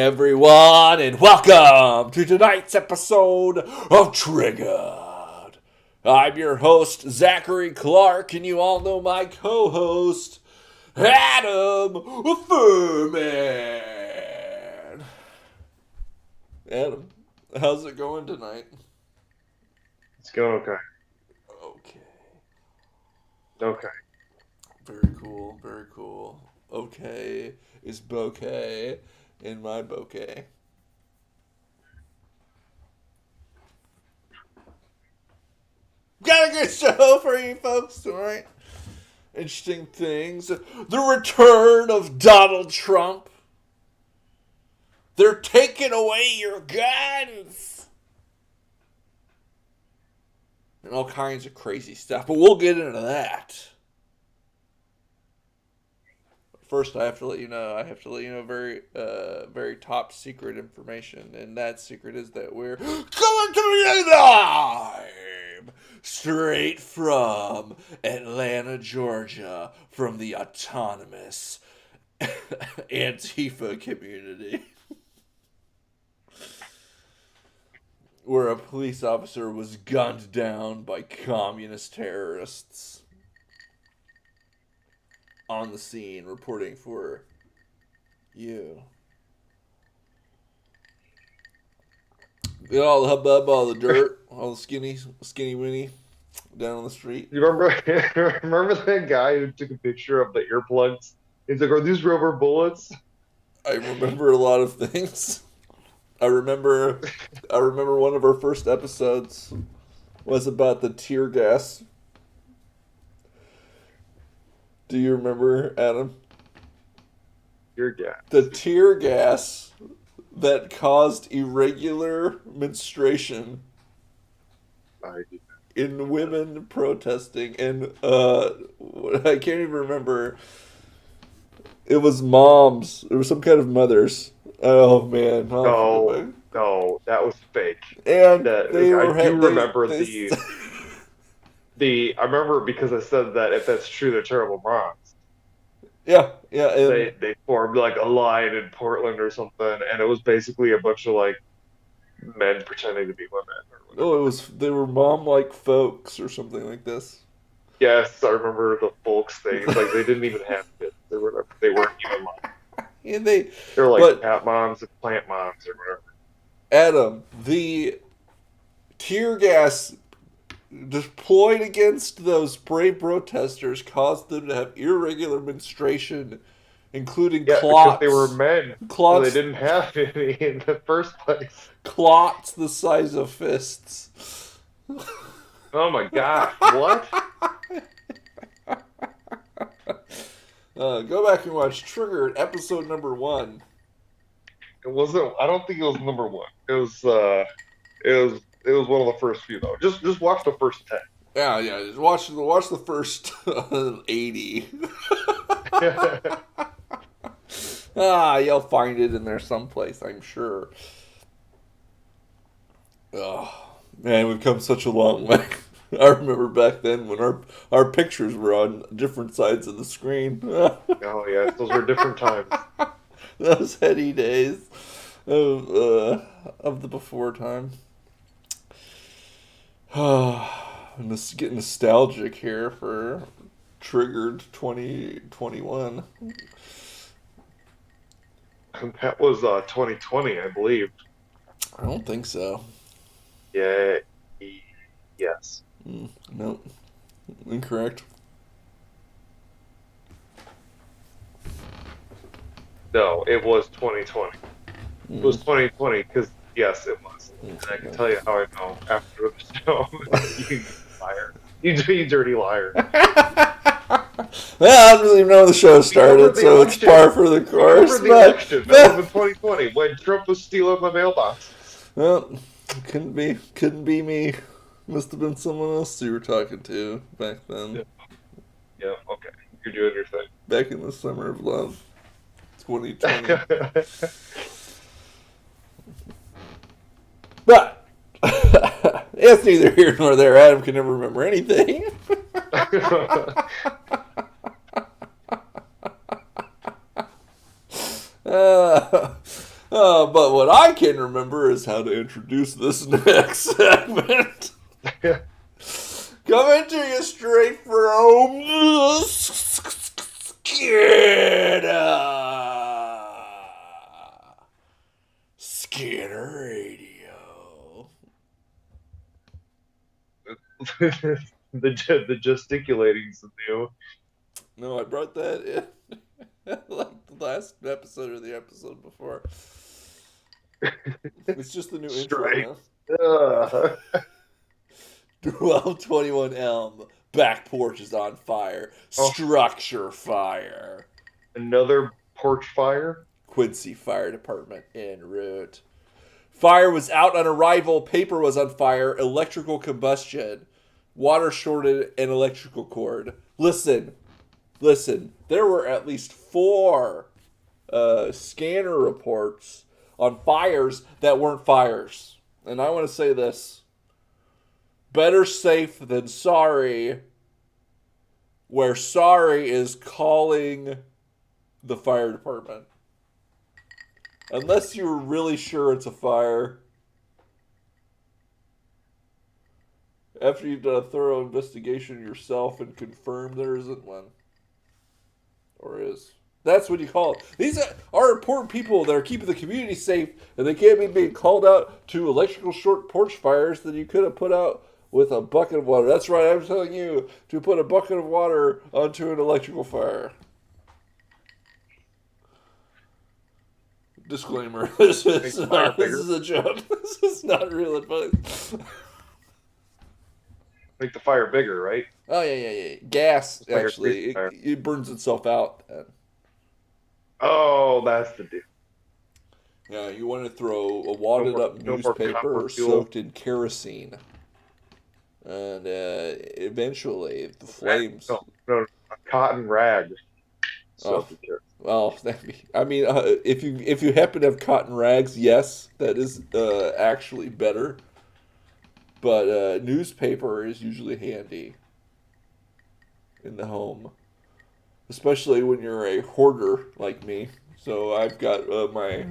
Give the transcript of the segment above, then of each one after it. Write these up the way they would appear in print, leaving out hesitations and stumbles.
everyone, and welcome to tonight's episode of Triggered. I'm your host, Zachary Clark, and you all know my co-host, Adam Furman. Adam, how's it going tonight? It's going okay. Okay. Very cool, very cool. Okay is bouquet in my bouquet. Got a good show for you folks tonight. Interesting things. The return of Donald Trump. They're taking away your guns. And all kinds of crazy stuff. But we'll get into that. First, I have to let you know very top secret information. And that secret is that we're coming to you live straight from Atlanta, Georgia, from the autonomous Antifa community. Where a police officer was gunned down by communist terrorists. On the scene, reporting for you. Get all the hubbub, all the dirt, all the skinny winny down on the street. You remember that guy who took a picture of the earplugs? He's like, "Are these rubber bullets?" I remember a lot of things. I remember one of our first episodes was about the tear gas. Do you remember, Adam? Tear gas. The tear gas that caused irregular menstruation in women protesting, and I can't even remember. It was moms. It was some kind of mothers. Oh man! No, that was fake. And I remember because I said that if that's true, they're terrible moms. Yeah. They formed like a line in Portland or something, and it was basically a bunch of like men pretending to be women. They were mom-like folks or something like this. Yes, I remember the folks thing. Like they didn't even have kids. They weren't even moms. And they're like cat moms and plant moms or whatever. Adam, the tear gas deployed against those brave protesters caused them to have irregular menstruation, including clots. Because they were men. Clots. So they didn't have any in the first place. Clots the size of fists. Oh my gosh! What? Go back and watch Triggered episode number 1. It wasn't. I don't think it was number 1. It was one of the first few though. Just watch the first 10. Yeah. Just watch the first 80. You'll find it in there someplace, I'm sure. Oh man, we've come such a long way. I remember back then when our pictures were on different sides of the screen. Oh yeah, those were different times. Those heady days of the before time. I'm just getting nostalgic here for Triggered 2021. That was 2020, I believe. I don't think so. Yeah. Yes. Nope. Incorrect. No, it was 2020. It was 2020 because, yes, it was. And I can tell you how I know after the show. You liar. You dirty liar. Well, I don't really know the show started, so it's par for the course. Remember the election. That was in 2020 when Trump was stealing my mailbox. Well, couldn't be me. Must have been someone else you were talking to back then. Yeah, okay. You're doing your thing. Back in the summer of love. 2020. But it's neither here nor there. Adam can never remember anything. But what I can remember is how to introduce this next segment. Coming to you straight from the Scanner Radio. the gesticulating's new. No, I brought that in like the last episode or the episode before. It's just the new Straight. intro now. 1221 Elm. Back porch is on fire. Structure fire. Another porch fire? Quincy Fire Department en route. Fire was out on arrival. Paper was on fire. Electrical combustion. Water shorted and electrical cord. Listen. There were at least 4 scanner reports on fires that weren't fires. And I want to say this. Better safe than sorry. Where sorry is calling the fire department. Unless you're really sure it's a fire. After you've done a thorough investigation yourself and confirmed there isn't one. Or is. That's what you call it. These are important people that are keeping the community safe, and they can't be being called out to electrical short porch fires that you could have put out with a bucket of water. That's right, I'm telling you to put a bucket of water onto an electrical fire. Disclaimer, this is a joke. This is not real advice. Make the fire bigger, right? Oh, yeah. Gas, actually, it burns itself out. Oh, that's the deal. Yeah, you want to throw a wadded up newspaper soaked in kerosene. And eventually, the flames... No, a cotton rag. Well, I mean, if you happen to have cotton rags, yes, that is actually better. But newspaper is usually handy in the home, especially when you're a hoarder like me. So I've got my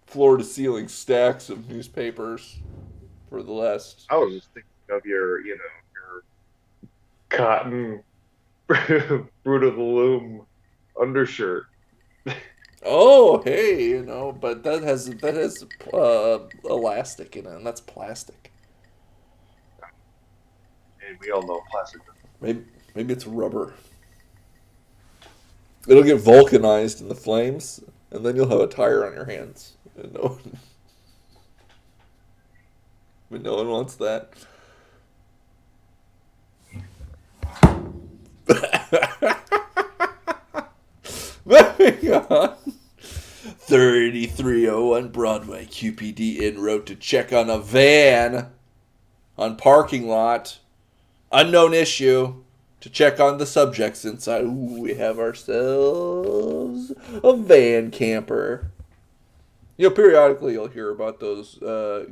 floor-to-ceiling stacks of newspapers for the last... I was just thinking of your cotton Fruit of the Loom undershirt. Oh, hey, but that has elastic in it, and that's plastic. And we all know plastic. Maybe it's rubber. It'll get vulcanized in the flames, and then you'll have a tire on your hands. And no one wants that. Moving on. 3301 Broadway. QPD en route to check on a van on parking lot. Unknown issue. To check on the subjects inside. Ooh, we have ourselves a van camper. Periodically you'll hear about those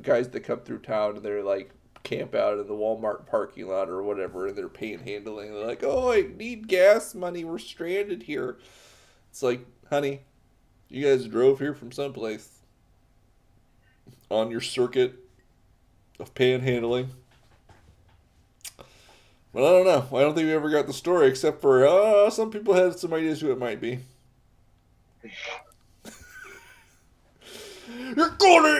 guys that come through town and they're like camp out in the Walmart parking lot or whatever, and they're panhandling. They're like, "Oh, I need gas money. We're stranded here." It's like, honey, you guys drove here from someplace on your circuit of panhandling. But I don't know. I don't think we ever got the story, except for some people had some ideas who it might be. You're gonna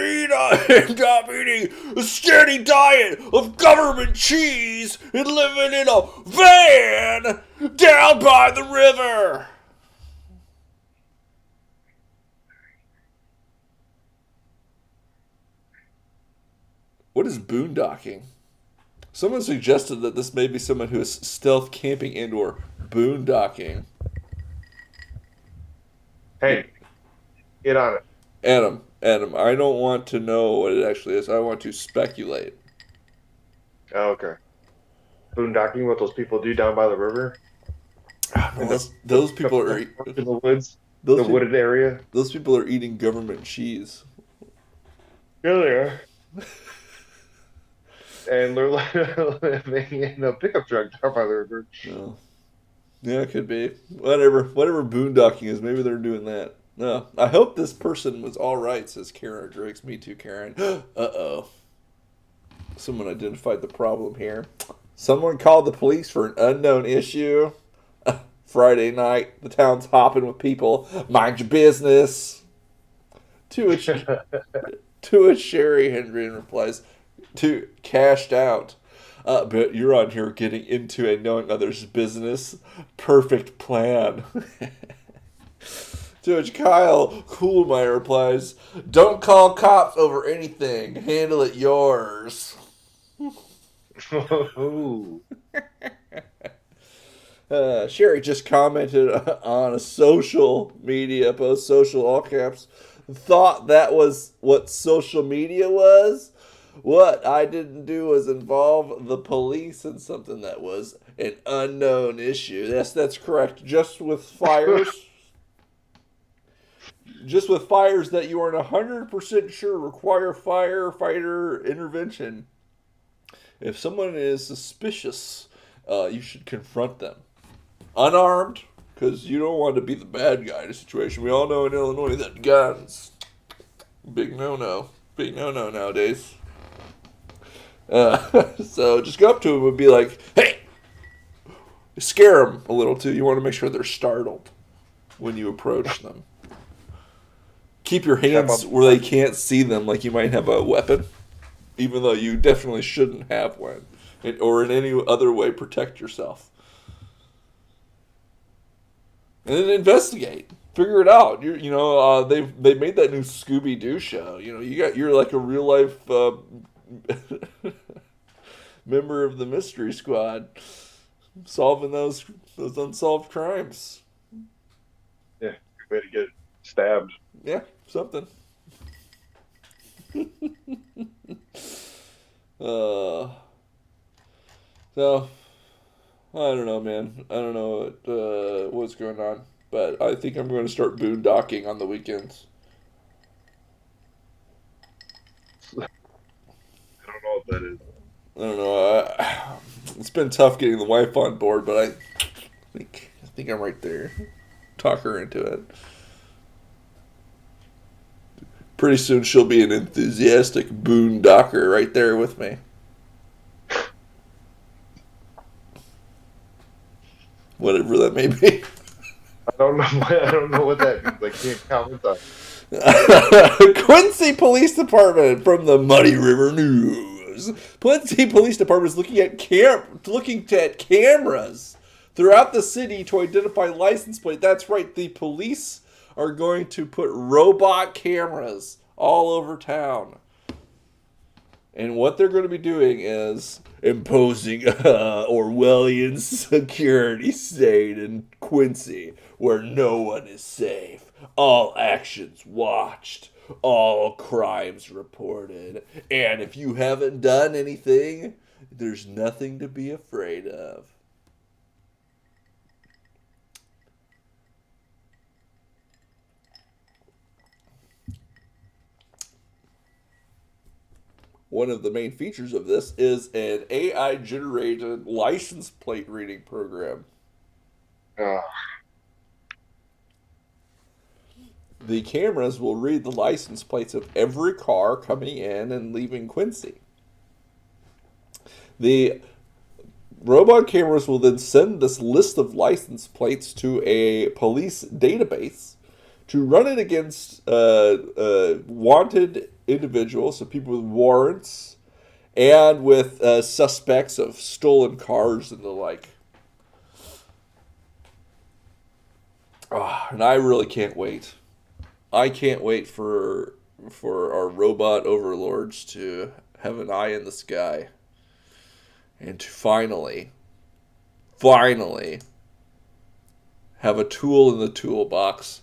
end up eating a steady diet of government cheese and living in a van down by the river. What is boondocking? Someone suggested that this may be someone who is stealth camping and or boondocking. Hey, get on it. Adam, I don't want to know what it actually is. I want to speculate. Oh, okay. Boondocking, what those people do down by the river? Those people are in the woods, wooded area. Those people are eating government cheese. Yeah, they are. And they're living in a pickup truck down by the river. Oh. Yeah, it could be. Whatever boondocking is, maybe they're doing that. No, I hope this person was all right, says Karen Driggs. Me too, Karen. Uh-oh. Someone identified the problem here. Someone called the police for an unknown issue. Friday night, the town's hopping with people. Mind your business. To which, to which Sherry Hendren replies, to cashed out. But you're on here getting into and knowing others' business. Perfect plan. To which Kyle Kuhlmeyer replies, don't call cops over anything. Handle it yours. Ooh. Sherry just commented on a social media post, social all caps, thought that was what social media was. What I didn't do was involve the police in something that was an unknown issue. That's correct. Just with fires that you aren't 100% sure require firefighter intervention. If someone is suspicious, you should confront them. Unarmed, because you don't want to be the bad guy in a situation. We all know in Illinois that guns, big no-no. Big no-no nowadays. So just go up to them and be like, hey! Scare them a little too. You want to make sure they're startled when you approach them. Keep your hands where they can't see them, like you might have a weapon, even though you definitely shouldn't have one. Or in any other way, protect yourself. And then investigate, figure it out. They made that new Scooby Doo show. You're like a real life member of the Mystery Squad, solving those unsolved crimes. Yeah, good way to get stabbed. Yeah, something. So, I don't know, man. I don't know what's going on, but I think I'm going to start boondocking on the weekends. I don't know what that is. I don't know. It's been tough getting the wife on board, but I think I'm right there. Talk her into it. Pretty soon she'll be an enthusiastic boondocker right there with me. Whatever that may be. I don't know what that means. I can't comment on it. Quincy Police Department from the Muddy River News. Quincy Police Department is looking at cameras throughout the city to identify license plate. That's right, the police are going to put robot cameras all over town. And what they're going to be doing is imposing Orwellian security state in Quincy, where no one is safe, all actions watched, all crimes reported, and if you haven't done anything, there's nothing to be afraid of. One of the main features of this is an AI-generated license plate reading program. The cameras will read the license plates of every car coming in and leaving Quincy. The robot cameras will then send this list of license plates to a police database to run it against wanted individuals, so people with warrants, and with suspects of stolen cars and the like. And I really can't wait. I can't wait for our robot overlords to have an eye in the sky and to finally have a tool in the toolbox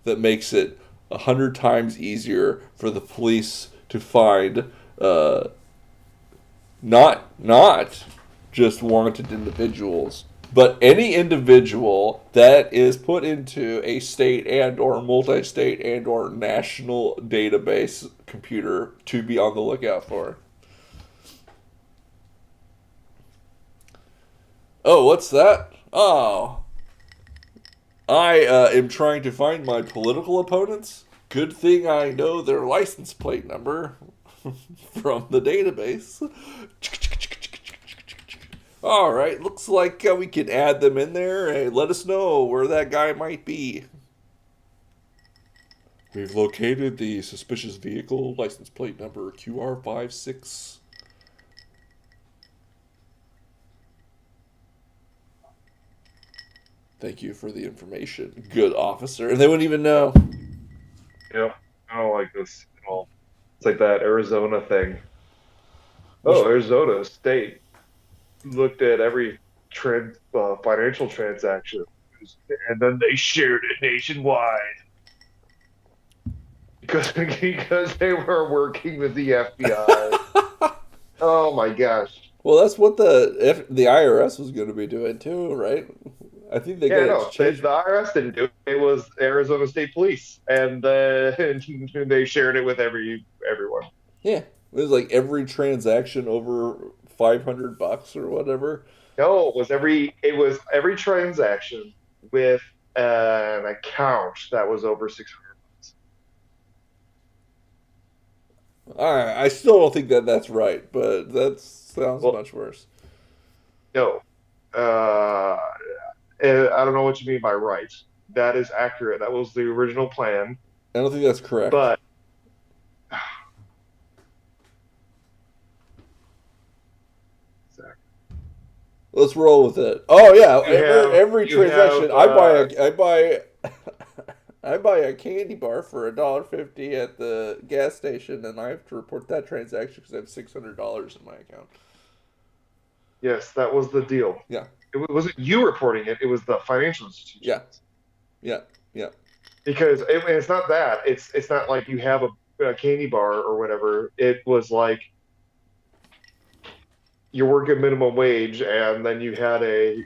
that makes it 100 times easier for the police to find not just wanted individuals, but any individual that is put into a state and or multi-state and or national database computer to be on the lookout for. Oh, what's that? Oh, I am trying to find my political opponents. Good thing I know their license plate number from the database. All right, looks like we can add them in there. Hey, let us know where that guy might be. We've located the suspicious vehicle, license plate number QR56. Thank you for the information, good officer. And they wouldn't even know. Yeah, I don't like this at all. It's like that Arizona thing. Oh, Arizona state looked at every financial transaction, and then they shared it nationwide because they were working with the FBI. Oh my gosh! Well, that's what the IRS was going to be doing too, right? I think they got it changed. The IRS didn't do it. It was Arizona State Police, and they shared it with everyone. Yeah, it was like every transaction over $500 or whatever. No, it was every transaction with an account that was over $600. All right, I still don't think that's right, but that sounds much worse. No, I don't know what you mean by right. That is accurate. That was the original plan. I don't think that's correct. But let's roll with it. Oh yeah, every transaction. I buy a candy bar for $1.50 at the gas station, and I have to report that transaction because I have $600 in my account. Yes, that was the deal. Yeah. It wasn't you reporting it. It was the financial institution. Yeah. Because it's not that. It's not like you have a candy bar or whatever. It was like you're working minimum wage, and then you had a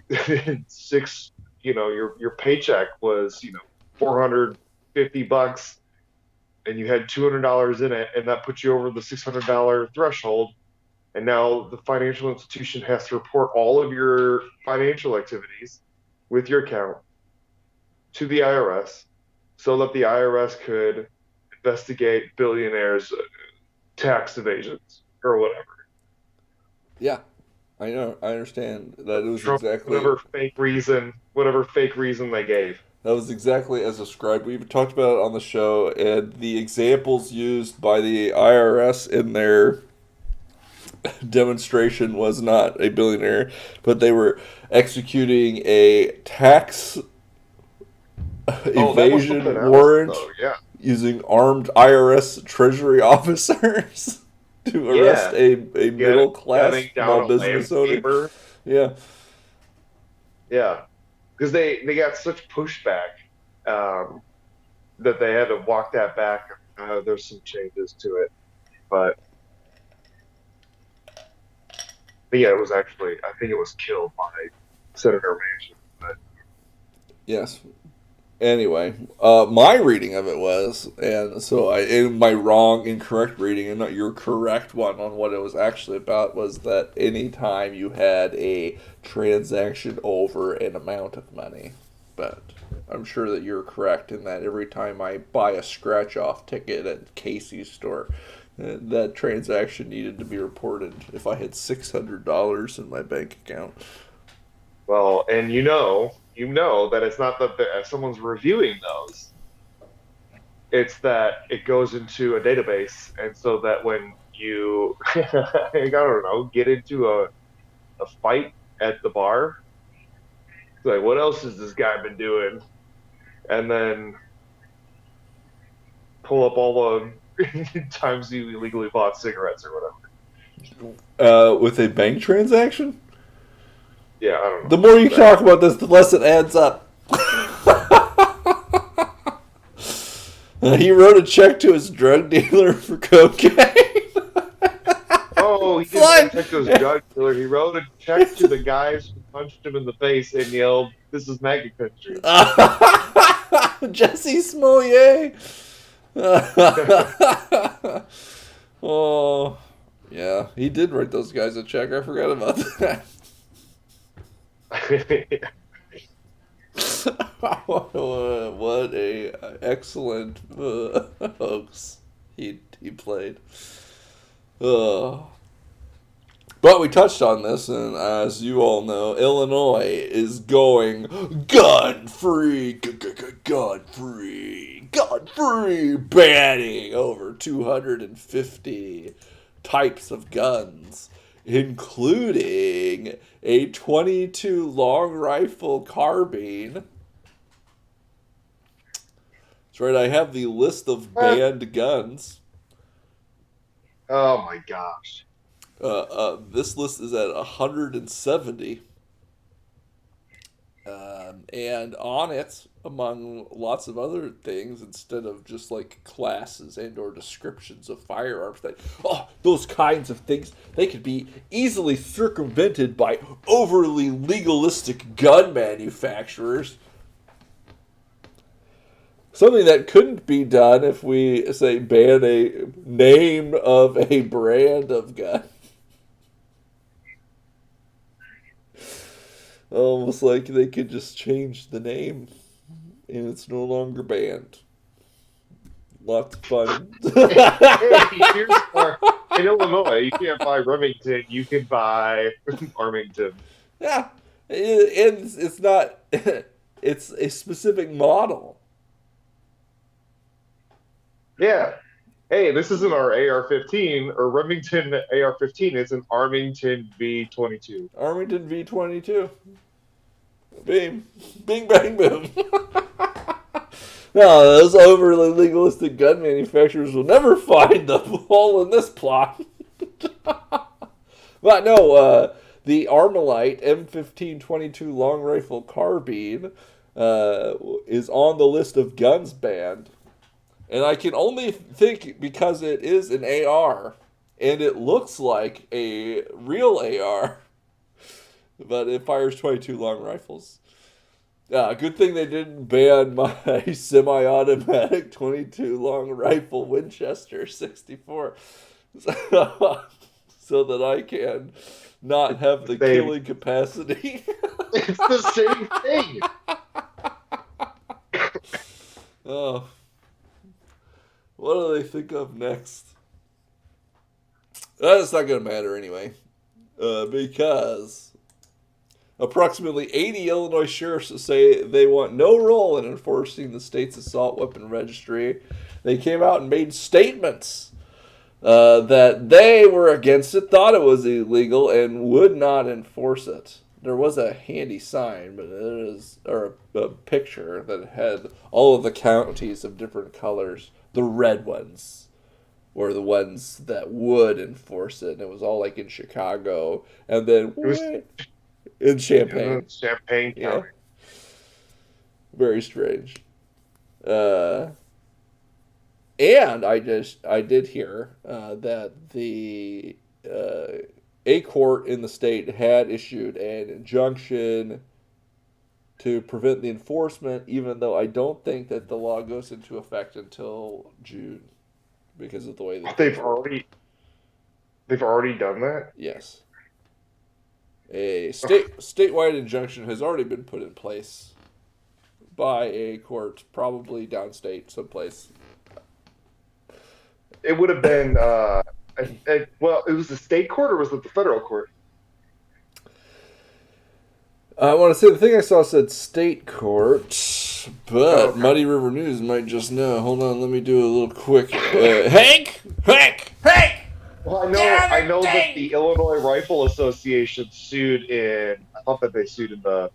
your paycheck was $450, and you had $200 in it, and that put you over the $600 threshold. And now the financial institution has to report all of your financial activities with your account to the IRS so that the IRS could investigate billionaires' tax evasions or whatever. Yeah, I know. I understand that it was exactly whatever fake reason they gave. That was exactly as described. We've talked about it on the show, and the examples used by the IRS in their demonstration was not a billionaire, but they were executing a tax evasion warrant using armed IRS Treasury officers to arrest a middle class small business owner. Yeah, because they got such pushback that they had to walk that back. There's some changes to it, but yeah, it was actually, I think it was killed by Senator Manchin. But yes. Anyway, my reading of it was, and so my incorrect reading, and not your correct one on what it was actually about, was that anytime you had a transaction over an amount of money, but I'm sure that you're correct in that every time I buy a scratch-off ticket at Casey's store, that transaction needed to be reported if I had $600 in my bank account. Well, and you know that it's not that someone's reviewing those. It's that it goes into a database, and so that when you, I don't know, get into a fight at the bar, it's like, what else has this guy been doing? And then pull up all the times you illegally bought cigarettes or whatever. With a bank transaction? Yeah, I don't know. The more you talk about this, the less it adds up. He wrote a check to his drug dealer for cocaine. Oh, he didn't check to his drug dealer. He wrote a check to the guys who punched him in the face and yelled, "This is MAGA country." Jesse Smollett. Oh, yeah. He did write those guys a check. I forgot about that. What a excellent hoax he played. Uh, but we touched on this, and as you all know, Illinois is going gun free, gun free, gun free, banning over 250 types of guns, including a 22 long rifle carbine. That's right, I have the list of banned guns. Oh my gosh. This list is at 170. And on it, among lots of other things, instead of just like classes and or descriptions of firearms, that those kinds of things, they could be easily circumvented by overly legalistic gun manufacturers. Something that couldn't be done if we, say, ban a name of a brand of gun. Almost like they could just change the name and it's no longer banned. Lots of fun. Hey, here's our, in Illinois, you can't buy Remington, you can buy Armington. Yeah, and it's not, it's a specific model. Yeah. Hey, this isn't our AR-15 or Remington AR-15. It's an Armington V22. Armington V22. Bing. Bing, bang, boom. No, those overly legalistic gun manufacturers will never find the hole in this plot. But no, the Armalite M1522 long rifle carbine is on the list of guns banned. And I can only think because it is an AR, and it looks like a real AR, but it fires 22 long rifles. Good thing they didn't ban my semi-automatic 22 long rifle Winchester 64, so that I can not have the killing capacity. It's the same thing. Oh. What do they think of next? That's not going to matter anyway. Because approximately 80 Illinois sheriffs say they want no role in enforcing the state's assault weapon registry. They came out and made statements that they were against it, thought it was illegal, and would not enforce it. There was a handy sign, but a picture that had all of the counties of different colors. The red ones were the ones that would enforce it, and it was all like in Chicago, and then in Champaign. Champaign County. Yeah. Very strange. And I did hear that a court in the state had issued an injunction to prevent the enforcement, even though I don't think that the law goes into effect until June because of the way they've already done that. Yes, a statewide injunction has already been put in place by a court, probably downstate someplace. It would have been well, it was the state court or was it the federal court? I want to say the thing I saw said state court, but Muddy River News might just know. Hold on, let me do a little quick. Hank! Well, I know that the Illinois Rifle Association sued I thought that they sued in the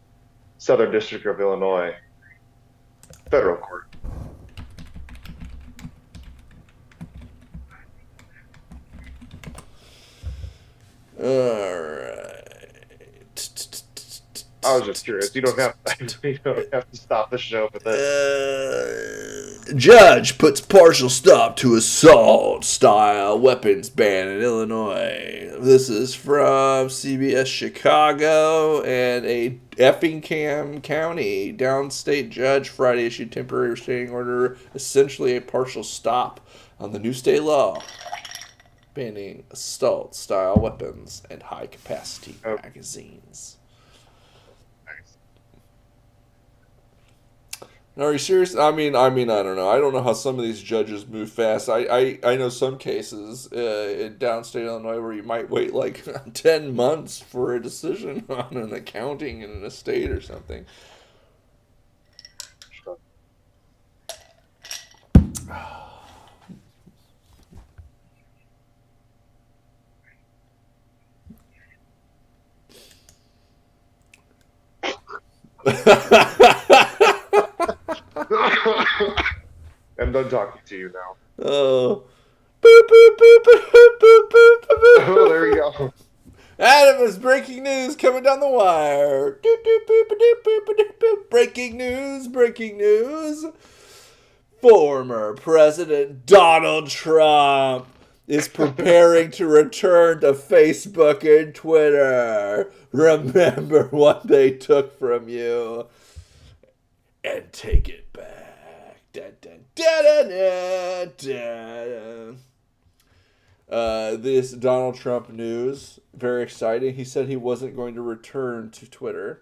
Southern District of Illinois federal court. All right. I was just curious. You don't have to stop the show for that. Judge puts partial stop to assault-style weapons ban in Illinois. This is from CBS Chicago, and a Effingham County downstate judge Friday issued temporary restraining order, essentially a partial stop on the new state law banning assault-style weapons and high-capacity magazines. Are you serious? I mean, I don't know. I don't know how some of these judges move fast. I know some cases in downstate Illinois where you might wait like 10 months for a decision on an accounting in an estate or something. I'm done talking to you now. Oh. Boop, boop, boop, boop, boop, boop, boop, Oh, boop. there you go. Adam is breaking news coming down the wire. Doop, doop, boop, doop, boop, doop, boop. Breaking news, breaking news. Former President Donald Trump is preparing to return to Facebook and Twitter. Remember what they took from you and take it back. Dun, dun, dun, dun, dun, dun. This Donald Trump news, very exciting. He said he wasn't going to return to Twitter.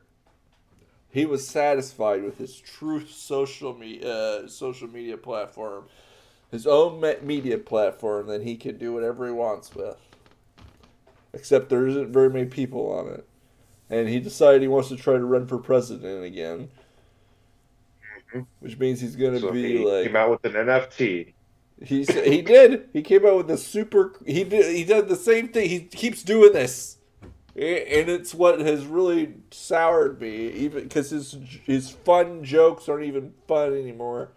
He was satisfied with his Truth social media platform, his own media platform that he can do whatever he wants with. Except there isn't very many people on it. And he decided he wants to try to run for president again. Which means he's going to be he like... came out with an NFT. He did. He came out with a super... He did the same thing. He keeps doing this. And it's what has really soured me, even because his fun jokes aren't even fun anymore.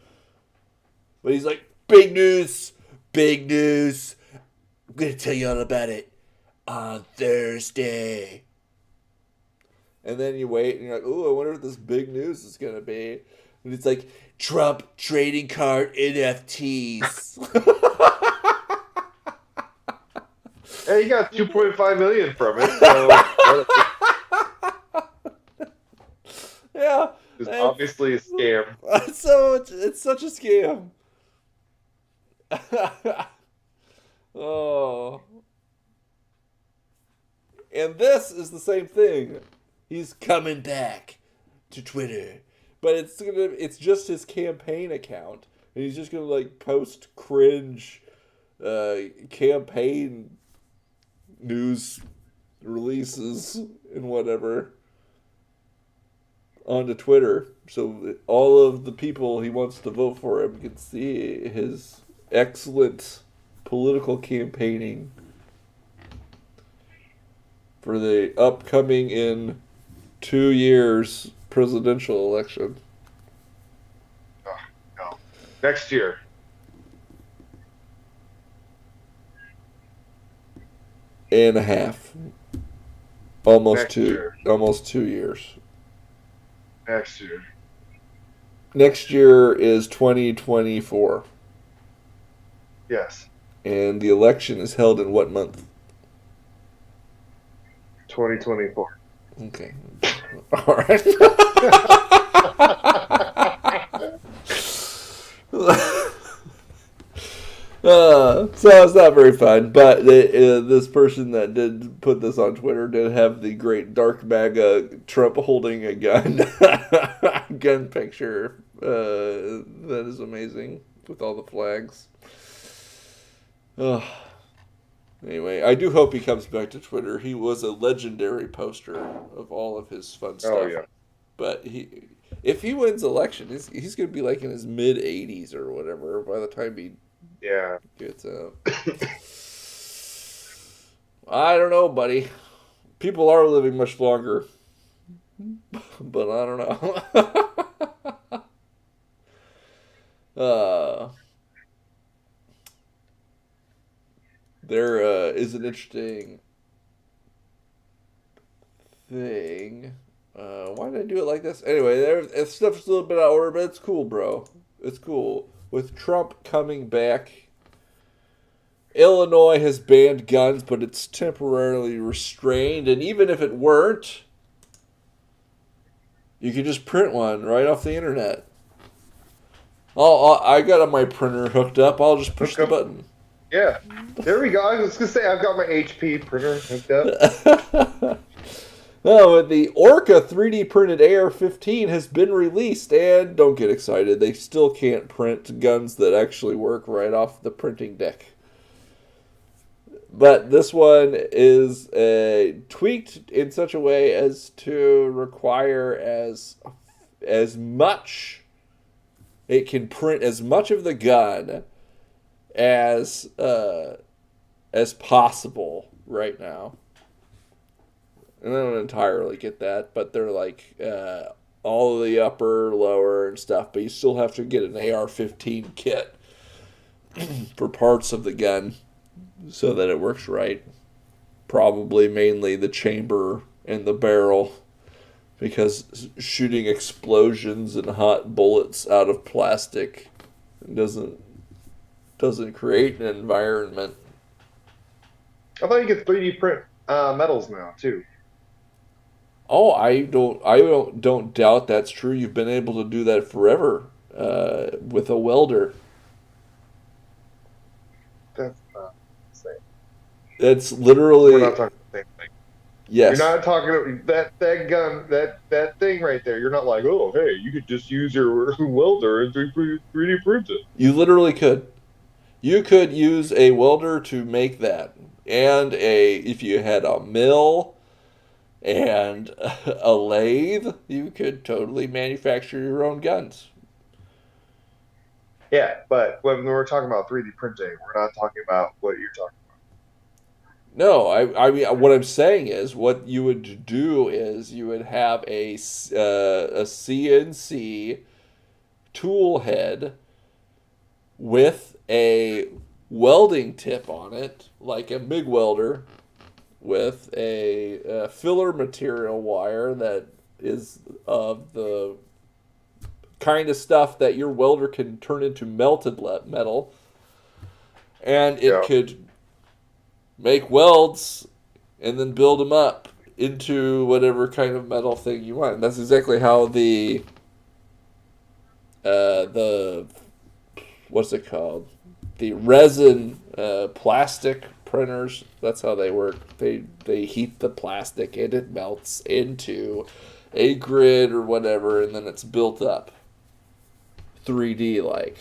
But he's like, big news, big news. I'm going to tell you all about it on Thursday. And then you wait and you're like, ooh, I wonder what this big news is going to be. And it's like, Trump trading card NFTs. Hey, you got 2.5 million from it. So Yeah. it's obviously a scam. So it's such a scam. Oh. And this is the same thing. He's coming back to Twitter. But it's just his campaign account. And he's just gonna like post cringe campaign news releases and whatever onto Twitter, so all of the people he wants to vote for him can see his excellent political campaigning for the upcoming in 2 years presidential election. Oh, no. Next year. And a half. Almost Next 2. year. Almost 2 years. Next year. Next year is 2024. Yes. And the election is held in what month? 2024. Okay. All right. So it's not very fun, but this person that did put this on Twitter did have the great dark MAGA Trump holding a gun gun picture that is amazing with all the flags. Anyway, I do hope he comes back to Twitter. He was a legendary poster of all of his fun stuff. Oh, yeah. But if he wins election, he's going to be like in his mid-80s or whatever by the time he gets out. I don't know, buddy. People are living much longer. But I don't know. There is an interesting thing. Why did I do it like this? Anyway, stuff's a little bit out of order, but it's cool, bro. It's cool. With Trump coming back, Illinois has banned guns, but it's temporarily restrained. And even if it weren't, you could just print one right off the internet. I got my printer hooked up. I'll just push the button. Yeah. There we go. I was going to say, I've got my HP printer hooked up. No, but the Orca 3D printed AR-15 has been released, and don't get excited, they still can't print guns that actually work right off the printing deck. But this one is tweaked in such a way as to require as much. It can print as much of the gun as possible right now. And I don't entirely get that, but they're like all of the upper, lower, and stuff. But you still have to get an AR-15 kit for parts of the gun so that it works right. Probably mainly the chamber and the barrel, because shooting explosions and hot bullets out of plastic doesn't create an environment. I thought you could 3D print metals now too. Oh, I don't doubt that's true. You've been able to do that forever with a welder. That's not the same. That's We're literally not talking the same thing. yes. You're not talking that gun, that thing right there. You're not like, oh, hey, you could just use your welder and 3D print it. You literally could. You could use a welder to make that, and if you had a mill and a lathe, you could totally manufacture your own guns. Yeah, but when we're talking about 3D printing, we're not talking about what you're talking No, I mean, what I'm saying is, what you would do is you would have a CNC tool head with a welding tip on it, like a MIG welder, with a filler material wire that is of the kind of stuff that your welder can turn into melted metal, and it Yeah. could make welds and then build them up into whatever kind of metal thing you want. And that's exactly how the what's it called? The resin plastic printers. That's how they work. They heat the plastic and it melts into a grid or whatever, and then it's built up 3D like.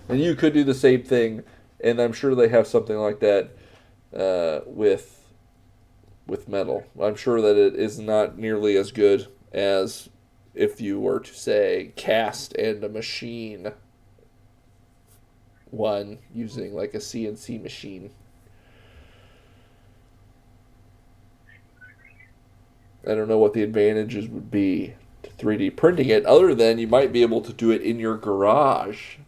And you could do the same thing, and I'm sure they have something like that with metal. I'm sure that it is not nearly as good as if you were to say cast and a machine one using like a CNC machine. I don't know what the advantages would be to 3D printing it, other than you might be able to do it in your garage.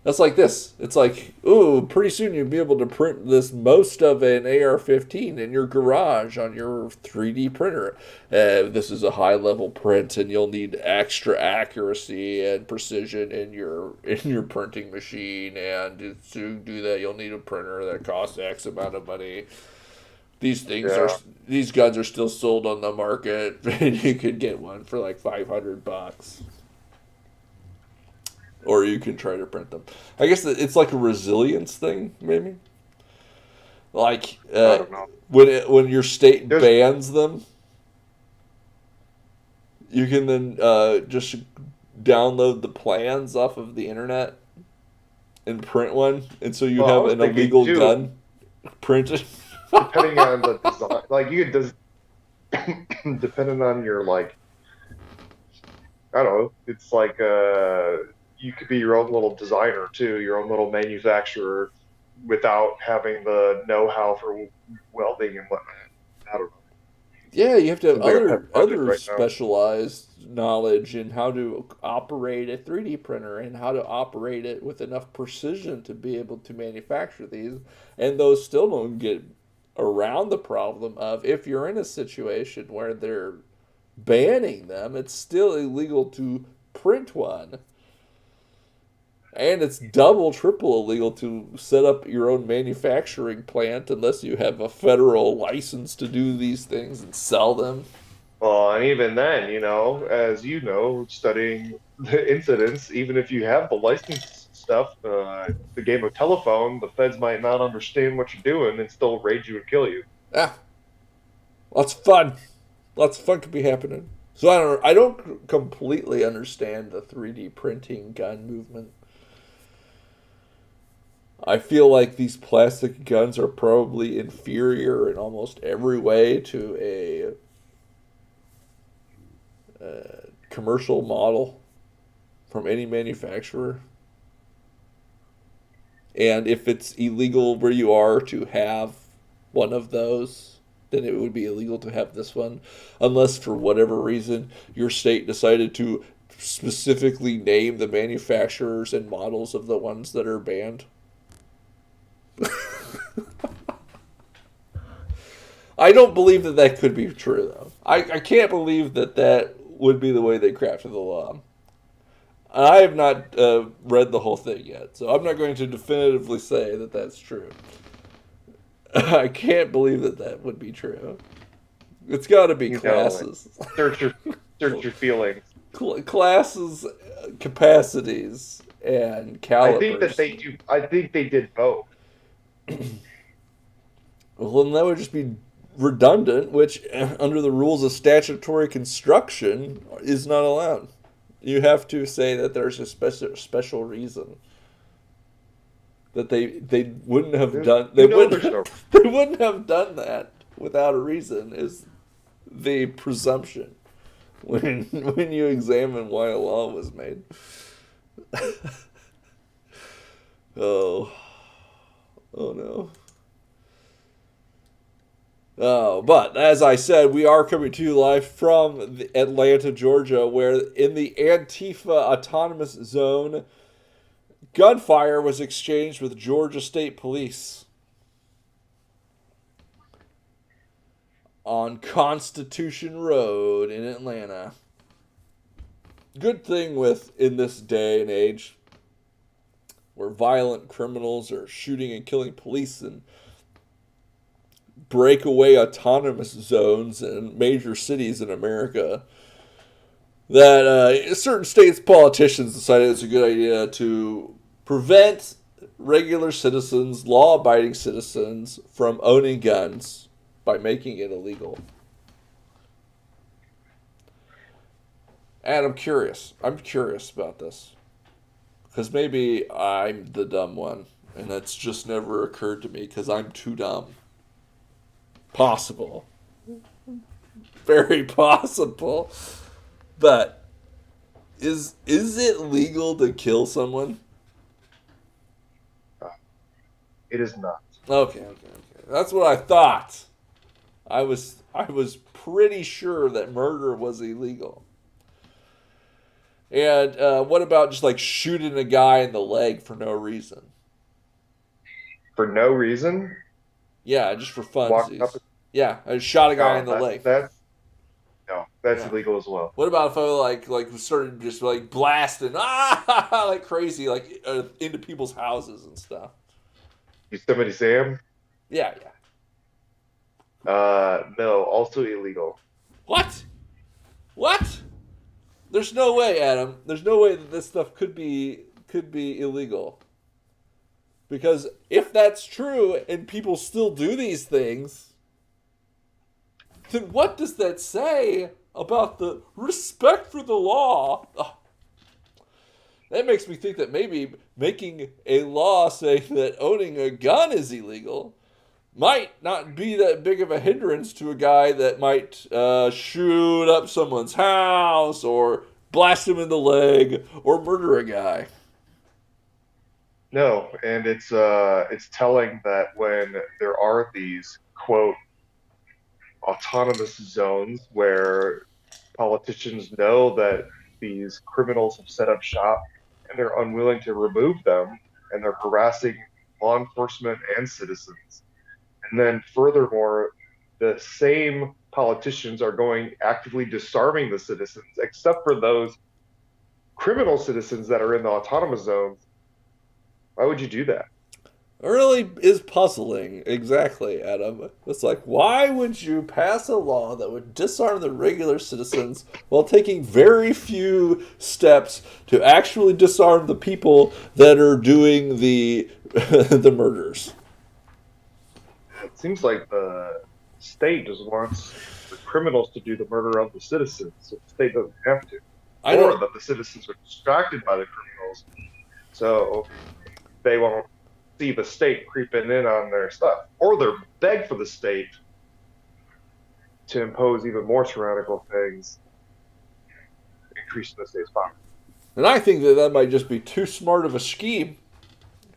That's like this. It's like, ooh, pretty soon you'll be able to print this most of an AR-15 in your garage on your 3D printer. This is a high-level print, and you'll need extra accuracy and precision in your printing machine. And to do that, you'll need a printer that costs X amount of money. These guns are still sold on the market, and you could get one for like $500. Or you can try to print them. I guess it's like a resilience thing, maybe. Like I don't know. when your state bans them, you can then just download the plans off of the internet and print one, and so you have an illegal gun printed. Depending on the design, like you could depending on your like, I don't know. It's like you could be your own little designer too, your own little manufacturer, without having the know-how for welding and whatnot. I don't know. Yeah, you have to have other right specialized knowledge in how to operate a 3D printer and how to operate it with enough precision to be able to manufacture these. And those still don't get around the problem of, if you're in a situation where they're banning them, it's still illegal to print one. And it's double, triple illegal to set up your own manufacturing plant unless you have a federal license to do these things and sell them. Well, and even then, as you know, studying the incidents, even if you have the license stuff, the game of telephone, the feds might not understand what you're doing and still raid you and kill you. Ah, lots of fun. Lots of fun could be happening. So I don't completely understand the 3D printing gun movement. I feel like these plastic guns are probably inferior in almost every way to a commercial model from any manufacturer. And if it's illegal where you are to have one of those, then it would be illegal to have this one, unless for whatever reason your state decided to specifically name the manufacturers and models of the ones that are banned. I don't believe that that could be true, though. I can't believe that that would be the way they crafted the law. I have not read the whole thing yet, so I'm not going to definitively say that that's true. I can't believe that that would be true. It's got to be You know, classes. search your search your feelings. Classes, capacities, and I think that calibers. they do. I think they did both. Well, then that would just be redundant, which, under the rules of statutory construction, is not allowed. You have to say that there's a special reason that they wouldn't have done. They You know, wouldn't. there's no. They wouldn't have done that without a reason. Is the presumption when you examine why a law was made. Oh, oh no. Oh, but as I said, we are coming to you live from Atlanta, Georgia, where in the Antifa Autonomous Zone, gunfire was exchanged with Georgia State Police on Constitution Road in Atlanta. Good thing with in this day and age where violent criminals are shooting and killing police and breakaway autonomous zones in major cities in America, that certain states' politicians decided it's a good idea to prevent regular citizens, law-abiding citizens, from owning guns by making it illegal. And I'm curious. I'm curious about this. Because maybe I'm the dumb one, and that's just never occurred to me because I'm too dumb. Possible. Very possible. But is it legal to kill someone? It is not. Okay. That's what I thought. I was pretty sure that murder was illegal. And what about just like shooting a guy in the leg for no reason? For no reason. Yeah, just for Walking up. funsies. Yeah, I shot a guy No, in the leg. that's Yeah. illegal as well. What about if I like started just like blasting like crazy like into people's houses and stuff? Yosemite Sam. Yeah. No, also illegal. What? What? There's no way, Adam. There's no way that this stuff could be illegal. Because if that's true and people still do these things, then what does that say about the respect for the law? Ugh. That makes me think that maybe making a law saying that owning a gun is illegal might not be that big of a hindrance to a guy that might shoot up someone's house or blast him in the leg or murder a guy. No, and it's telling that when there are these quote autonomous zones where politicians know that these criminals have set up shop and they're unwilling to remove them and they're harassing law enforcement and citizens. And then furthermore, the same politicians are going actively disarming the citizens, except for those criminal citizens that are in the autonomous zones. Why would you do that? It really is puzzling, exactly, Adam. It's like, why would you pass a law that would disarm the regular citizens while taking very few steps to actually disarm the people that are doing the the murders? It seems like the state just wants the criminals to do the murder of the citizens, so the state doesn't have to, I or don't. that the citizens are distracted by the criminals, so they won't see the state creeping in on their stuff, or they're beg for the state to impose even more tyrannical things, increasing the state's power. And I think that that might just be too smart of a scheme.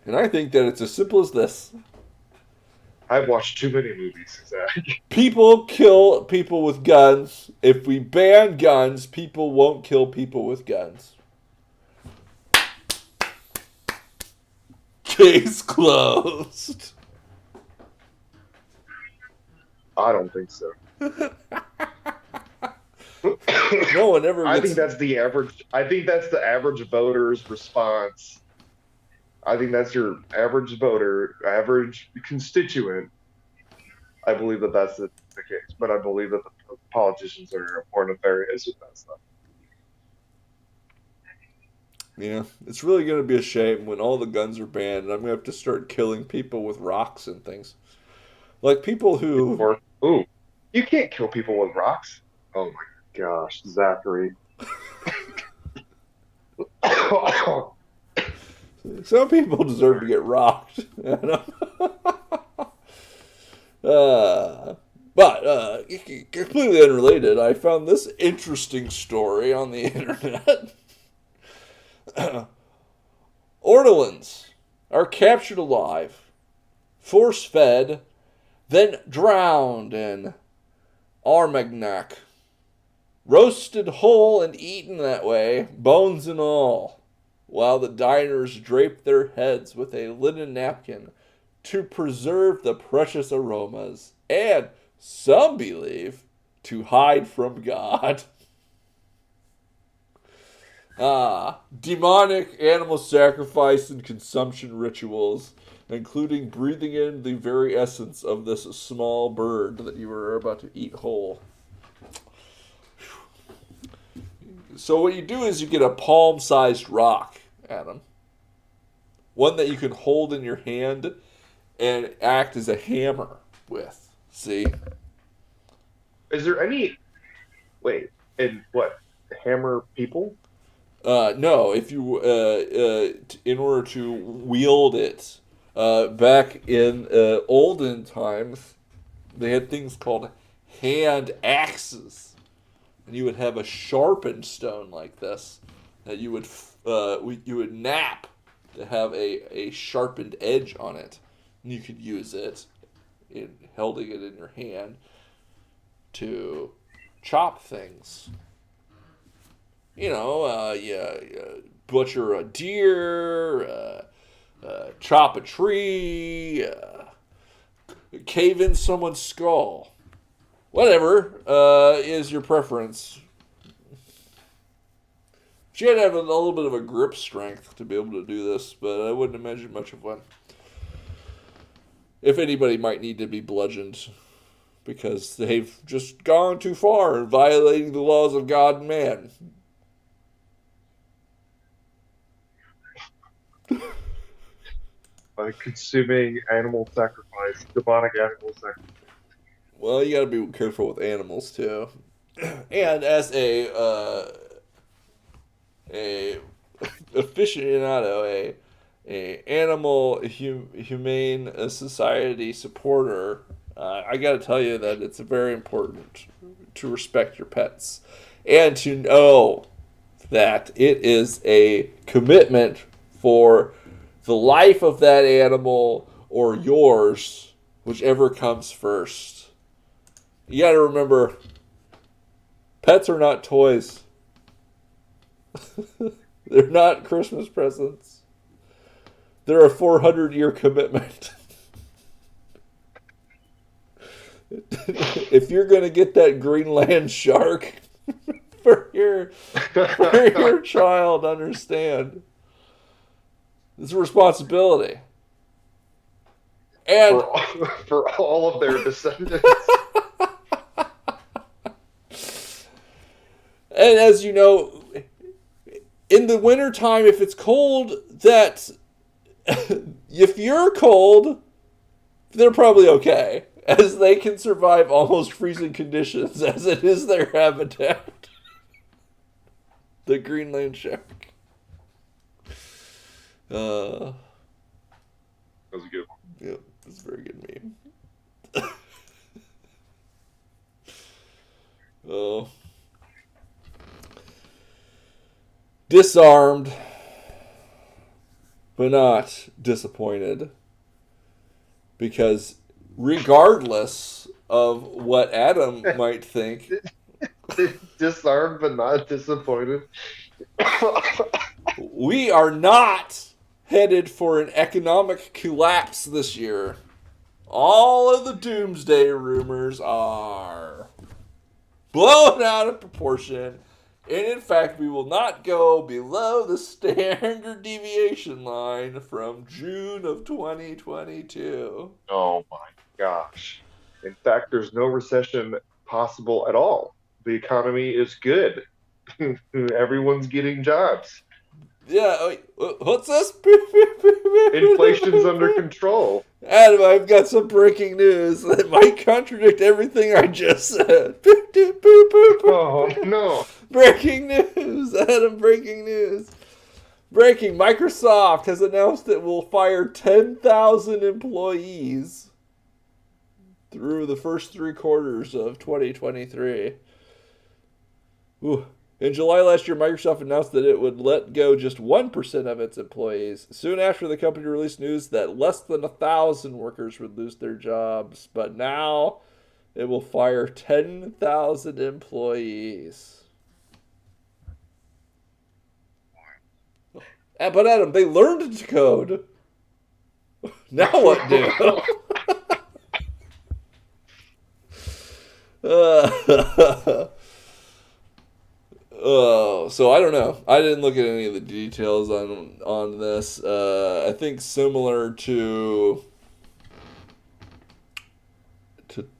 And I think that it's as simple as this. I've watched too many movies, Zach. People kill people with guns. If we ban guns, people won't kill people with guns. Case closed. I don't think so. No one ever I gets... think that's the average. I think that's the average voter's response. I think that's your average voter, average constituent. I believe that that's the case, but I believe that the politicians are more nefarious with that stuff. Yeah, it's really going to be a shame when all the guns are banned and I'm going to have to start killing people with rocks and things. Like people who... Or, ooh, you can't kill people with rocks. Oh my gosh, Zachary. Some people deserve to get rocked. But completely unrelated, I found this interesting story on the internet. Ortolans are captured alive, force-fed, then drowned in Armagnac. Roasted whole and eaten that way, bones and all, while the diners draped their heads with a linen napkin to preserve the precious aromas, and, some believe, to hide from God. Demonic animal sacrifice and consumption rituals, including breathing in the very essence of this small bird that you were about to eat whole. So what you do is you get a palm-sized rock, Adam. One that you can hold in your hand and act as a hammer with. See? Is there any... Wait, and what? Hammer people? No, if you, in order to wield it, back in olden times, they had things called hand axes. And you would have a sharpened stone like this that you would nap to have a sharpened edge on it. And you could use it, holding it in your hand, to chop things. You know, you butcher a deer, chop a tree, cave in someone's skull. Whatever is your preference. She had to have a little bit of a grip strength to be able to do this, but I wouldn't imagine much of one. If anybody might need to be bludgeoned because they've just gone too far in violating the laws of God and man. By consuming animal sacrifice, demonic animal sacrifice. Well, you gotta be careful with animals too. And as a aficionado, a animal humane society supporter, I gotta tell you that it's very important to respect your pets and to know that it is a commitment for the life of that animal or yours, whichever comes first. You gotta remember, pets are not toys. They're not Christmas presents. They're a 400-year commitment. If you're gonna get that Greenland shark for your child, understand, it's a responsibility. And for all of their descendants. And as you know, in the wintertime, if it's cold, if you're cold, they're probably okay. as they can survive almost freezing conditions as it is their habitat. The Greenland shark. That was a good one. Yep, it's a very good meme. Oh. Disarmed, but not disappointed. Because regardless of what Adam might think, Disarmed but not disappointed. we are not headed for an economic collapse this year. All of the doomsday rumors are blown out of proportion. And in fact, we will not go below the standard deviation line from June of 2022. Oh my gosh. In fact, there's no recession possible at all. The economy is good. Everyone's getting jobs. Yeah, wait, what's this? Inflation's under control. Adam, I've got some breaking news that might contradict everything I just said. Oh, no. Breaking news, Adam, breaking news. Breaking, Microsoft has announced it will fire 10,000 employees through the first 3 quarters of 2023. Ooh. In July last year, Microsoft announced that it would let go just 1% of its employees. Soon after, the company released news that less than 1,000 workers would lose their jobs. But now, it will fire 10,000 employees. But Adam, they learned to code. Now what do? So I don't know. I didn't look at any of the details on this. I think similar to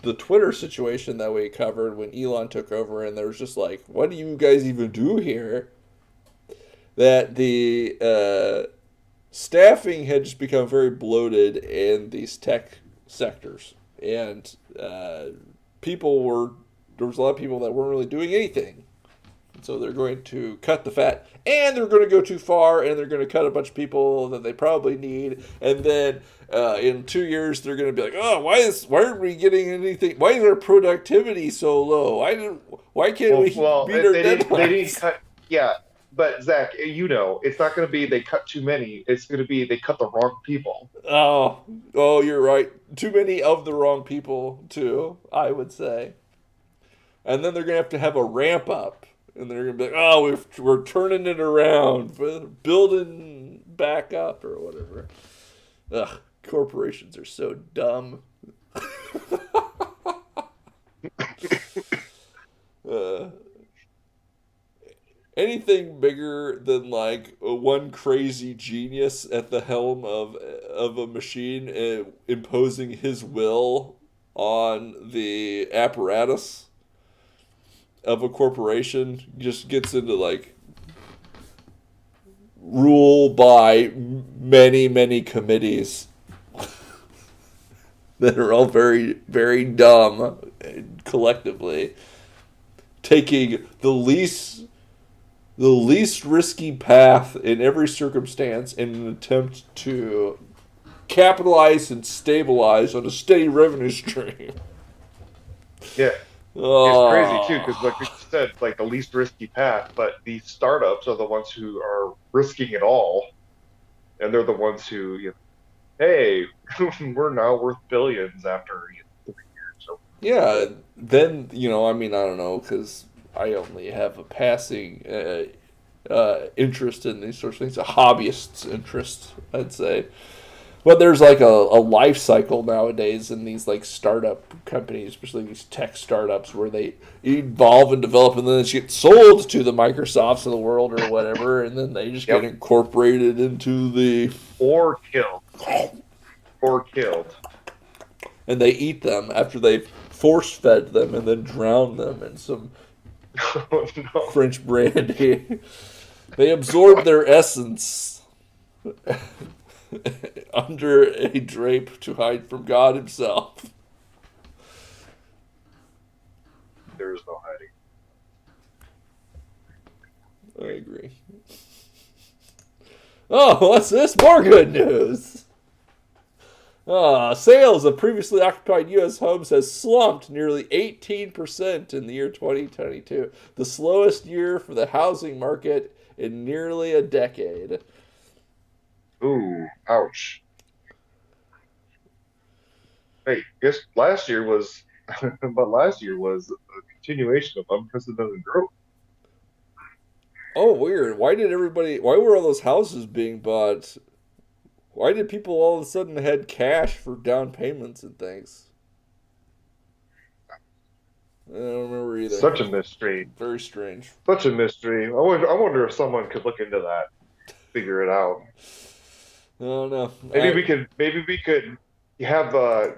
the Twitter situation that we covered when Elon took over, and there was just like, what do you guys even do here? That the staffing had just become very bloated in these tech sectors, and there was a lot of people that weren't really doing anything. So they're going to cut the fat, and they're going to go too far, and they're going to cut a bunch of people that they probably need, and then in 2 years they're going to be like, oh, why aren't we getting anything? Why is our productivity so low? Why can't we beat our deadlines? They didn't cut. Yeah, but Zach, it's not going to be they cut too many. It's going to be they cut the wrong people. Oh, you're right. Too many of the wrong people too, I would say. And then they're going to have a ramp up. And they're going to be like, oh, we're turning it around, building back up or whatever. Ugh, corporations are so dumb. Anything bigger than like one crazy genius at the helm of a machine imposing his will on the apparatus of a corporation just gets into like rule by many, many committees that are all very, very dumb collectively, taking the least risky path in every circumstance in an attempt to capitalize and stabilize on a steady revenue stream. Yeah. It's crazy too, because like you said, like the least risky path, but these startups are the ones who are risking it all, and they're the ones who, hey, we're now worth billions after 3 years. So. Yeah, then I don't know, because I only have a passing interest in these sorts of things, a hobbyist's interest, I'd say. But there's like a life cycle nowadays in these like startup companies, especially these tech startups, where they evolve and develop and then they get sold to the Microsofts of the world or whatever, and then they just get incorporated into the... Or killed. And they eat them after they've force-fed them and then drowned them in some French brandy. They absorb their essence under a drape to hide from God himself. There is no hiding. I agree. Oh, what's this? More good news. Sales of previously occupied U.S. homes has slumped nearly 18% in the year 2022, the slowest year for the housing market in nearly a decade. Ooh, ouch. Hey, guess last year was, but last year was a continuation of unprecedented growth. Oh, weird. Why were all those houses being bought? Why did people all of a sudden had cash for down payments and things? I don't remember either. Such a mystery. Very strange. Such a mystery. I wonder if someone could look into that, figure it out. I don't know. Maybe we could have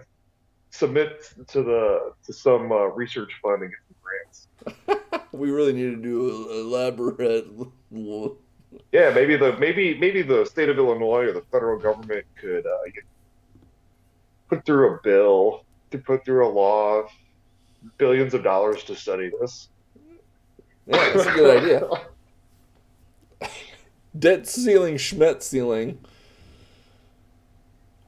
submit to some research fund and get some grants. We really need to do an elaborate. Yeah, maybe the state of Illinois or the federal government could put through a bill, to put through a law, billions of dollars to study this. Yeah, that's a good idea. Debt ceiling, Schmidt ceiling.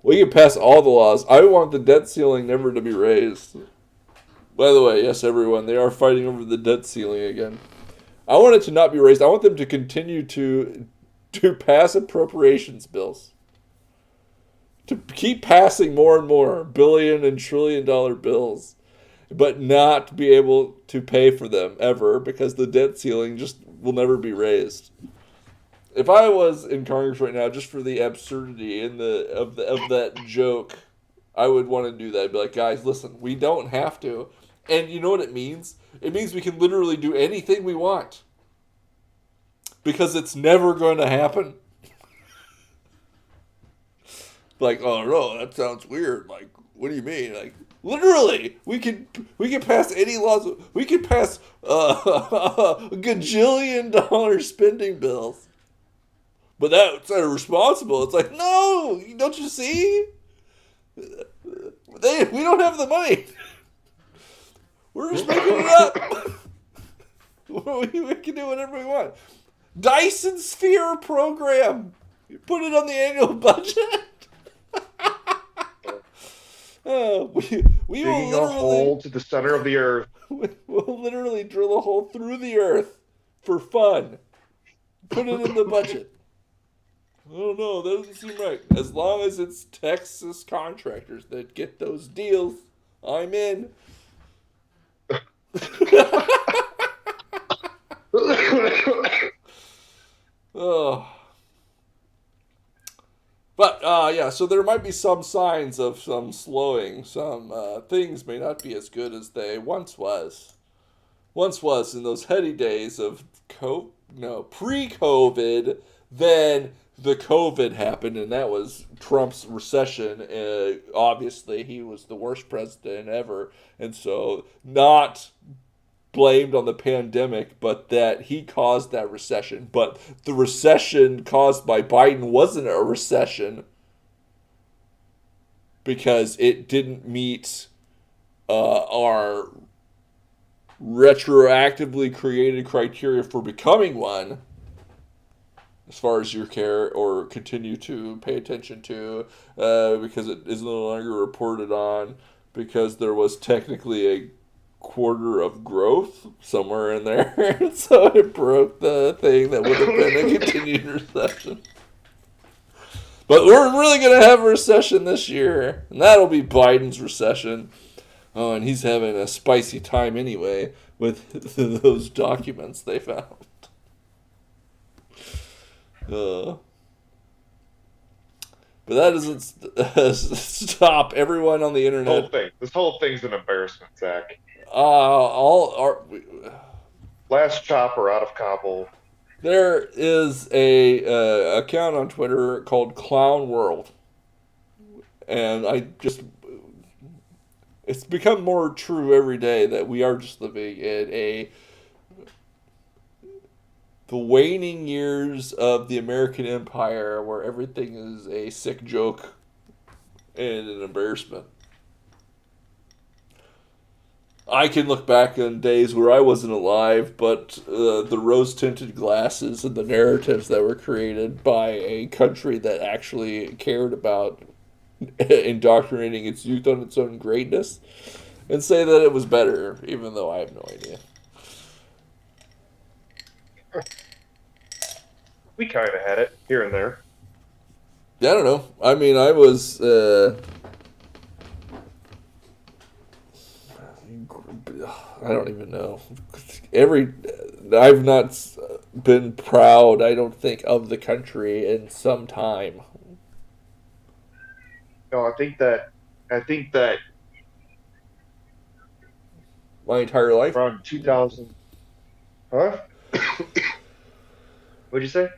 We can pass all the laws. I want the debt ceiling never to be raised. By the way, yes, everyone, they are fighting over the debt ceiling again. I want it to not be raised. I want them to continue to pass appropriations bills. To keep passing more and more billion and trillion dollar bills, but not be able to pay for them ever because the debt ceiling just will never be raised. If I was in Congress right now, just for the absurdity of that joke, I would want to do that. I'd be like, guys, listen, we don't have to. And you know what it means? It means we can literally do anything we want. Because it's never going to happen. Like, oh no, that sounds weird. Like, what do you mean? Like, literally, we can pass any laws. We can pass a gajillion dollar spending bills. But that's irresponsible. It's like, no, don't you see? We don't have the money. We're just making it up. We can do whatever we want. Dyson Sphere program. You put it on the annual budget. We will Digging a hole to the center of the earth. We'll literally drill a hole through the earth for fun. Put it in the budget. I don't know. That doesn't seem right. As long as it's Texas contractors that get those deals, I'm in. Oh. But, yeah, so there might be some signs of some slowing. Some things may not be as good as they once was. Once was in those heady days of pre-COVID. Then the COVID happened, and that was Trump's recession. Obviously, he was the worst president ever. And so, not blamed on the pandemic, but that he caused that recession. But the recession caused by Biden wasn't a recession because it didn't meet our retroactively created criteria for becoming one, as far as your care or continue to pay attention to, because it is no longer reported on, because there was technically a quarter of growth somewhere in there. So it broke the thing that would have been a continued recession. But we're really going to have a recession this year, and that'll be Biden's recession. Oh, and he's having a spicy time anyway with those documents they found. But that doesn't stop everyone on the internet. This whole thing's an embarrassment, Zach. Last chopper out of Kabul. There is a account on Twitter called Clown World, and it's become more true every day that we are just living in the waning years of the American Empire, where everything is a sick joke and an embarrassment. I can look back on days where I wasn't alive, but the rose tinted glasses and the narratives that were created by a country that actually cared about indoctrinating its youth on its own greatness, and say that it was better, even though I have no idea. We kind of had it here and there. Yeah, I don't know. I mean, I was. I don't even know. I've not been proud, I don't think, of the country in some time. No, I think that My entire life. around 2000, huh? What'd you say?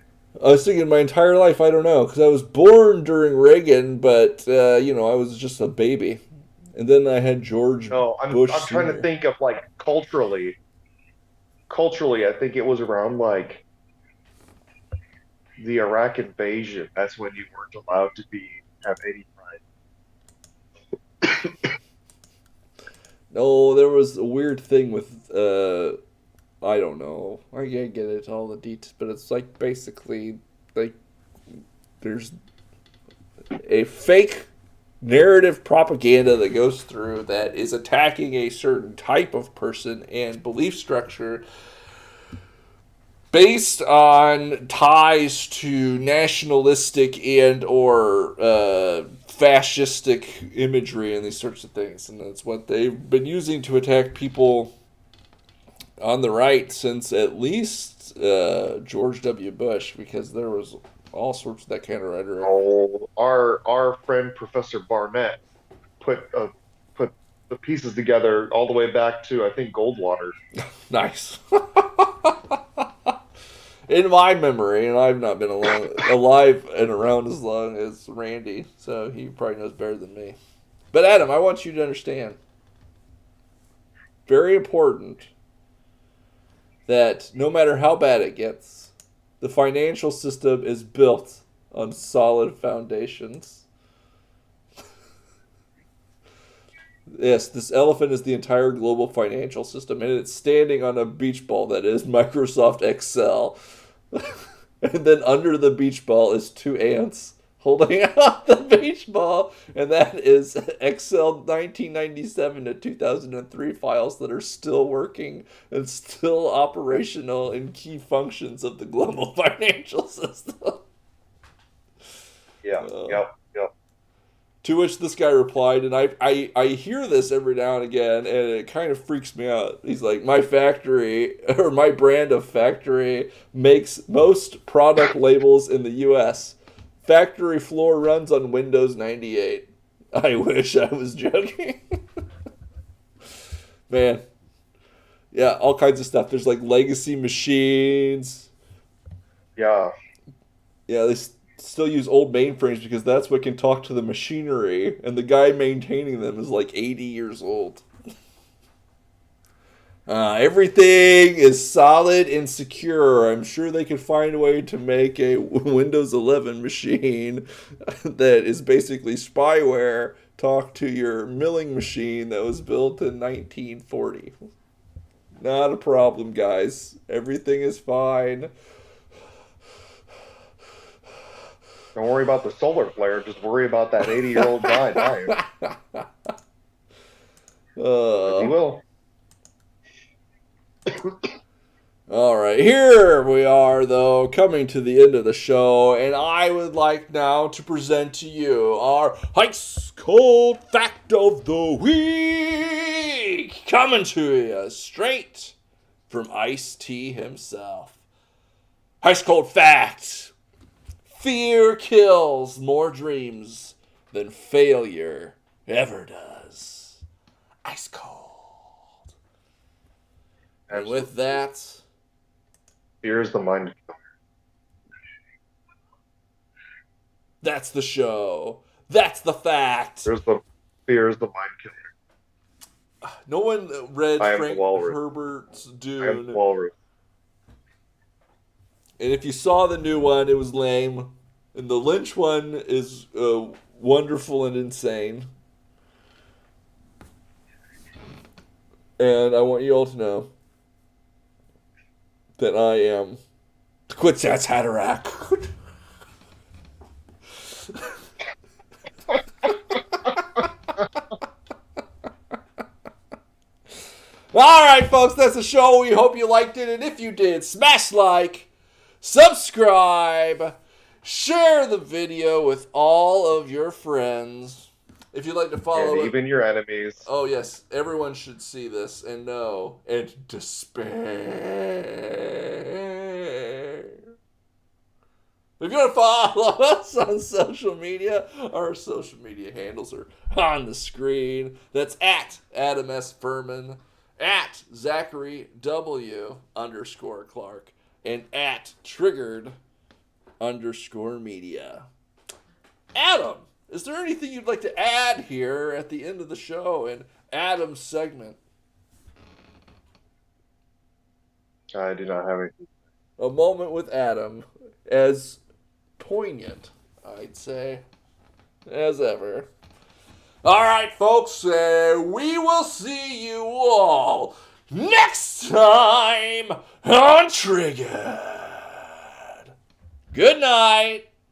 I was thinking my entire life, I don't know, because I was born during Reagan, but, I was just a baby. And then I had George No, I'm Bush trying to Sr. think of like culturally. Culturally, I think it was around like the Iraq invasion. That's when you weren't allowed to have any pride. No, there was a weird thing with, I don't know. I can't get into all the details, but it's like basically, like, there's a fake narrative propaganda that goes through that is attacking a certain type of person and belief structure based on ties to nationalistic and or fascistic imagery and these sorts of things, and that's what they've been using to attack people on the right since at least George W. Bush, because there was all sorts of that kind of rhetoric. Oh, our friend Professor Barnett put the pieces together all the way back to I think Goldwater. Nice. In my memory, and I've not been alive and around as long as Randy, so he probably knows better than me. But Adam, I want you to understand, very important, that no matter how bad it gets, the financial system is built on solid foundations. Yes, this elephant is the entire global financial system, and it's standing on a beach ball that is Microsoft Excel. And then under the beach ball is two ants holding out the beach ball, and that is Excel 1997 to 2003 files that are still working and still operational in key functions of the global financial system. Yeah, yep. To which this guy replied, and I hear this every now and again, and it kind of freaks me out. He's like, my factory, or my brand of factory, makes most product labels in the U.S. Factory floor runs on Windows 98. I wish I was joking. Man. Yeah, all kinds of stuff. There's like legacy machines. Yeah. Yeah, they still use old mainframes because that's what can talk to the machinery, and the guy maintaining them is like 80 years old. Everything is solid and secure. I'm sure they could find a way to make a Windows 11 machine that is basically spyware talk to your milling machine that was built in 1940. Not a problem, guys. Everything is fine. Don't worry about the solar flare. Just worry about that 80-year-old guy dying. He will. All right, here we are, though, coming to the end of the show, and I would like now to present to you our Ice Cold Fact of the Week, coming to you straight from Ice-T himself. Ice Cold Fact. Fear kills more dreams than failure ever does. Ice cold. And with that, Fear is the mind killer. that's the show. That's the fact. Fear is the mind killer. No one read I am Frank the walrus. Herbert's I am Dune. the walrus. And if you saw the new one, it was lame. And the Lynch one is wonderful and insane. And I want you all to know that I am Quitsats Hatterack. Alright, folks, that's the show. We hope you liked it. And if you did, smash like, subscribe, share the video with all of your friends. If you'd like to follow And even your enemies. Oh, yes. Everyone should see this and know and despair. If you want to follow us on social media, our social media handles are on the screen. That's at Adam S. Furman, at Zachary W_Clark, and at Triggered_Media. Adam, is there anything you'd like to add here at the end of the show in Adam's segment? I do not have anything. A moment with Adam, as poignant, I'd say, as ever. All right, folks, we will see you all next time on Triggered. Good night.